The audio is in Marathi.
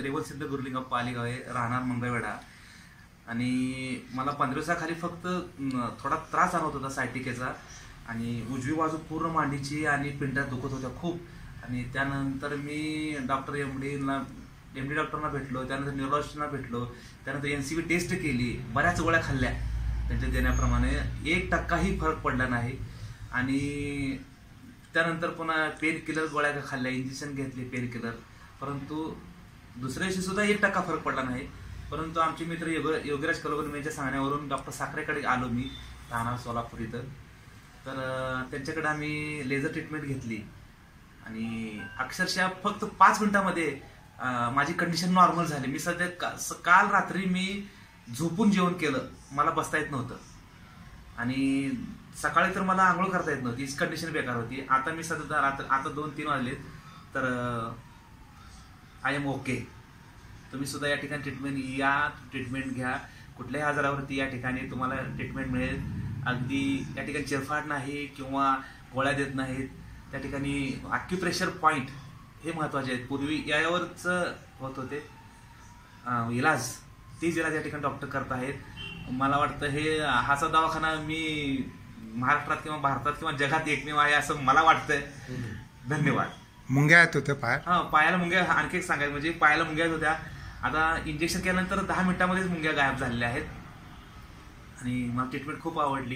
रेवलसिद्ध गुरुलिंगप्पा आलेगाव आहे, राहणार मंगळवेढा. आणि मला 15 दिवसाखाली फक्त थोडा त्रास जाणवत होता सायटिकेचा आणि उजवी बाजू पूर्ण मांडीची आणि पिंडात दुखत होत्या खूप. आणि त्यानंतर मी डॉक्टर एम डी डॉक्टरना भेटलो, त्यानंतर न्यूरोलॉजिस्टना भेटलो, त्यानंतर NCV टेस्ट केली, बऱ्याच गोळ्या खाल्ल्या त्यांच्या देण्याप्रमाणे, 1%ही फरक पडला नाही. आणि त्यानंतर पुन्हा पेन किलर गोळ्या खाल्ल्या, इंजेक्शन घेतले पेन किलर, परंतु दुसऱ्या दिवशी सुद्धा 1% फरक पडला नाही. परंतु आमचे मित्र योगीराज कलगुणे यांच्या सांगण्यावरून डॉक्टर साखरेकडे आलो मी, राहणार सोलापूर इथं. तर त्यांच्याकडे आम्ही लेझर ट्रीटमेंट घेतली आणि अक्षरशः फक्त 5 मिनिटामध्ये माझी कंडिशन नॉर्मल झाली. मी सध्या काल रात्री मी झोपून जेवण केलं, मला बसता येत नव्हतं आणि सकाळी तर मला आंघोळ करता येत नव्हती, कंडिशन बेकार होती. आता मी सध्या आता 2-3 वाजले, तर आय एम ओके. तुम्ही सुद्धा या ठिकाणी ट्रीटमेंट घ्या. कुठल्याही आजारावरती या ठिकाणी तुम्हाला ट्रीटमेंट मिळेल. अगदी या ठिकाणी चिरफाड नाही किंवा गोळ्या देत नाहीत. त्या ठिकाणी ॲक्युप्रेशर पॉईंट हे महत्त्वाचे आहेत. पूर्वी यावरच होत होते इलाज, तेच इलाज या ठिकाणी डॉक्टर करत आहेत. मला वाटतं हाचा दवाखाना मी महाराष्ट्रात किंवा भारतात किंवा जगात एकमेव आहे असं मला वाटतंय. धन्यवाद. मुंग्या येत होत्या पायात? हां, पायाला मुंग्या, आणखी एक सांगायचं म्हणजे पायाला मुंग्या येत होत्या. आता इंजेक्शन केल्यानंतर 10 मिनिटांमध्येच मुंग्या गायब झालेल्या आहेत आणि मला ट्रीटमेंट खूप आवडली.